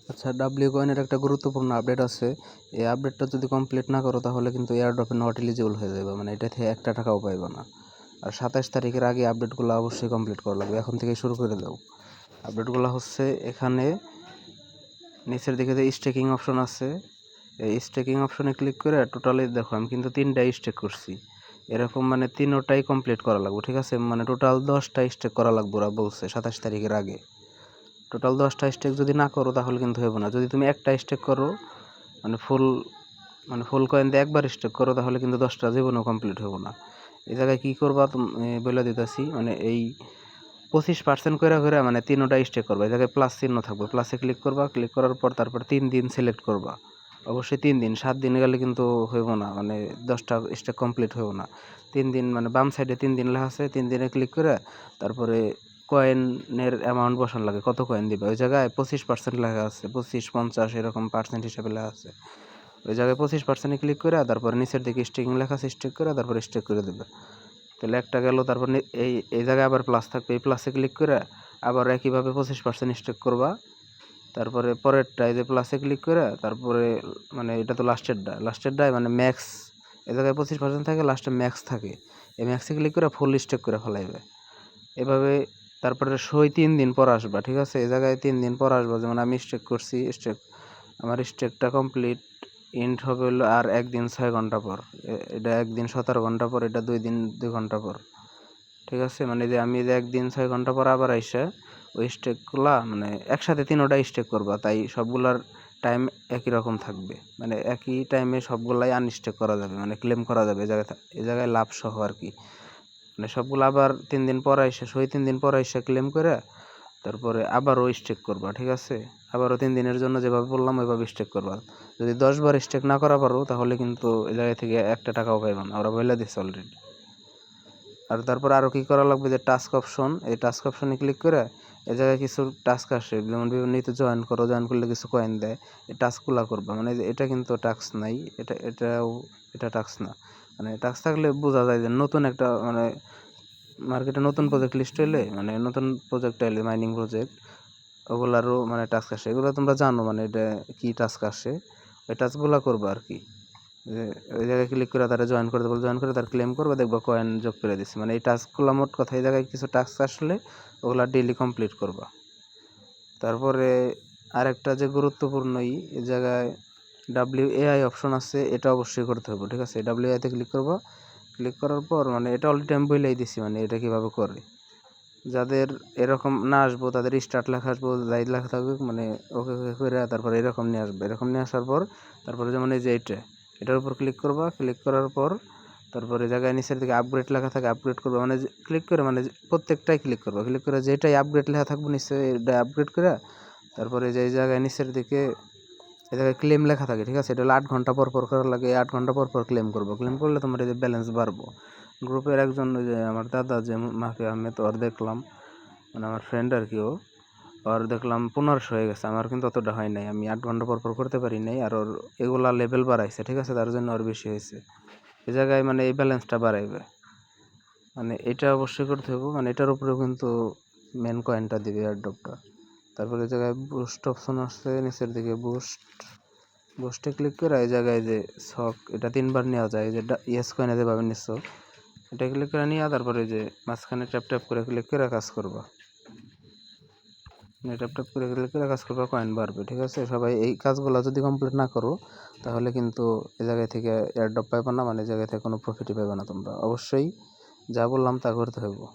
আচ্ছা, ডাব্লিউ কয়েনের একটা গুরুত্বপূর্ণ আপডেট আছে। এই আপডেটটা যদি কমপ্লিট না করো তাহলে কিন্তু এয়ারড্রপে নট এলিজিবল হয়ে যাবে, মানে এটা থেকে একটা টাকাও পাইবে না। আর 27 তারিখের আগে আপডেটগুলো অবশ্যই কমপ্লিট করা লাগবে, এখন থেকে শুরু করে দাও। আপডেটগুলো হচ্ছে এখানে নিচের দিকে যে স্টেকিং অপশন আছে, এই স্টেকিং অপশনে ক্লিক করে টোটালি দেখো আমি কিন্তু 3টা স্টেক করছি। এরকম মানে 3টাই কমপ্লিট করা লাগবে, ঠিক আছে? মানে টোটাল 10টা স্টেক করা লাগবে, ওরা বলছে 27 তারিখের আগে। টোটাল 10টা স্টেক যদি না করো তাহলে কিন্তু হবে না। যদি তুমি একটা স্টেক করো মানে ফুল কয়েন দিয়ে একবার স্টেক করো তাহলে কিন্তু 10টা জীবনেও কমপ্লিট হবে না। এই জায়গায় কী করবা তুমি বলে দিতেছি, মানে এই 25% করে করে মানে 3টা স্টেক করবা। এই জায়গায় প্লাস চিহ্ন থাকবে, প্লাসে ক্লিক করবা, ক্লিক করার পর তারপর 3 দিন সিলেক্ট করবা। অবশ্যই 3 দিন, 7 দিনে গেলে কিন্তু হইব না, মানে 10টা স্টেক কমপ্লিট হইব না। 3 দিন মানে বাম সাইডে 3 দিন লেখা আছে, 3 দিনে ক্লিক করে তারপরে কয়েনের অ্যামাউন্ট বসানো লাগে, কত কয়েন দিবে। ওই জায়গায় 25% লেখা আছে, 25, 50 এরকম পার্সেন্ট হিসাবে লেখা আছে। ওই জায়গায় 25%-এ ক্লিক করে তারপরে নিচের দিকে স্টেকিং লেখা আছে, স্টেক করে তারপরে স্টেক করে দেবে। তাহলে একটা গেল। তারপর এই জায়গায় আবার প্লাস থাকবে, এই প্লাসে ক্লিক করে আবার একইভাবে 25% স্টেক করবা। তারপরে পরেরটা এই যে প্লাসে ক্লিক করে তারপরে মানে এটা তো লাস্টেরটায় মানে ম্যাক্স, এই জায়গায় 25% থাকে, লাস্টে ম্যাক্স থাকে। এই ম্যাক্সে ক্লিক করে ফুল স্টেক করে ফেলাইবে এভাবে। তারপরে 3 দিন পর আসবা, ঠিক আছে? এই জায়গায় 3 দিন পর আসবা। যেমন আমি স্টেক করছি, আমার স্টেকটা কমপ্লিট এন্ড হবে হলো আর 1 দিন 6 ঘন্টা পর। এটা 1 দিন 17 ঘন্টা পর, এটা 2 দিন 2 ঘন্টা পর, ঠিক আছে? মানে যে আমি যে 1 দিন 6 ঘন্টা পর আবার আইসা ওই স্টেকগুলা মানে একসাথে 3টা স্টেক করবা, তাই সবগুলার টাইম একই রকম থাকবে। মানে একই টাইমে সবগুলাই আনস্টেক করা যাবে, মানে ক্লেম করা যাবে এই জায়গায় লাভ সহ আর কি। মানে সবগুলো আবার 3 দিন পর আইসা 3 দিন পর আইসা ক্লেম করে তারপরে আবারও স্টেক করবা, ঠিক আছে? আবারও 3 দিনের জন্য যেভাবে বললাম ওইভাবে স্টেক করবা। যদি 10 বার স্টেক না করা পারো তাহলে কিন্তু এই জায়গা থেকে একটা টাকাও পাইবা না, ওরা বলে দিচ্ছে অলরেডি। আর তারপর আরও কী করা লাগবে, যে টাস্ক অপশন, এই টাস্ক অপশনে ক্লিক করে এই জায়গায় কিছু টাস্ক আসে, যেমন বিভিন্ন জয়েন করো, জয়েন করলে কিছু কয়েন দেয়, এই টাস্কগুলো করবা। মানে এটা কিন্তু টাস্ক নাই, এটা টাস্ক না। মানে টাস্ক থাকলে বোঝা যায় যে নতুন একটা মানে মার্কেটে নতুন প্রজেক্ট লিস্ট হইলে, মানে নতুন প্রজেক্ট এলে মাইনিং প্রজেক্ট, ওগুলারও মানে টাস্ক আসে। এগুলো তোমরা জানো, মানে এটা কি টাস্ক আসে, ওই টাস্কগুলো করবা আর কি। যে ওই জায়গায় ক্লিক করে তারা জয়েন করে দেবো, জয়েন করে তার ক্লেম করবে, দেখবো কয়েন যোগ করে দিচ্ছে। মানে এই টাস্কগুলো মোট কথা, এই জায়গায় কিছু টাস্ক আসলে ওগুলা ডেইলি কমপ্লিট করবা। তারপরে আরেকটা যে গুরুত্বপূর্ণই, এই জায়গায় WAI অপশন আছে, এটা অবশ্যই করতে হবে, ঠিক আছে? WAI-তে ক্লিক করবা, ক্লিক করার পর মানে এটা অলরেডি আমি বলেই দিছি, মানে এটা কীভাবে করে। যাদের এরকম না আসবো তাদের স্টার্ট লেখা আসবো, যাই লেখা থাকবে মানে ওকে করে তারপরে এরকম নিয়ে আসবে। এরকম নিয়ে আসার পর তারপরে যেমন এই যে এটার উপর ক্লিক করবা, ক্লিক করার পর তারপরে জায়গায় নিচের দিকে আপগ্রেড লেখা থাকে, আপগ্রেড করবা। মানে ক্লিক করে মানে প্রত্যেকটাই ক্লিক করবা, ক্লিক করে যেটাই আপগ্রেড লেখা থাকবে নিচে এটা আপগ্রেড করে তারপরে যে জায়গায় নিচের দিকে এই জায়গায় ক্লেম লেখা থাকে, ঠিক আছে? এটা হলো 8 ঘন্টা পর পর করার লাগে, 8 ঘন্টা পর পর ক্লেম করবো। ক্লেম করলে তোমার এই যে ব্যালেন্স বাড়বো। গ্রুপের একজন ওই যে আমার দাদা যে মাকে আহমেদ, ওর দেখলাম, মানে আমার ফ্রেন্ড আর কি, ওর দেখলাম 1500 হয়ে গেছে। আমার কিন্তু অতটা হয় নাই, আমি 8 ঘন্টা পর পর করতে পারি নাই। আর ওর এগুলা লেভেল বাড়াইছে, ঠিক আছে? তার জন্য ওর বেশি হয়েছে। এই জায়গায় মানে এই ব্যালেন্সটা বাড়াইবে, মানে এটা অবশ্যই করতে হবে। মানে এটার উপরেও কিন্তু মেন কয়েনটা দিবে এয়ারড্রপটা। তারপরে এই জায়গায় বুস্ট অপশন আসছে নিচের দিকে, বুস্টে ক্লিক করে এই জায়গায় যে শক, এটা 3বার নেওয়া যায়, যে ইয়েস কয়েনে যেভাবে নিচ্ছ এটা ক্লিক করে নিয়ে তারপরে যে মাঝখানে ট্যাপ করে ক্লিক করে কাজ করবা, ট্যাপ করে ক্লিক করে কাজ করবা, কয়েন বাড়বে, ঠিক আছে? সবাই এই কাজগুলো যদি কমপ্লিট না করো তাহলে কিন্তু এই জায়গায় থেকে এয়ারড্রপ পাইবে না, মানে এই জায়গায় থেকে কোনো প্রফিটই পাইবে না তোমরা। অবশ্যই যা বললাম তা করতে হবে।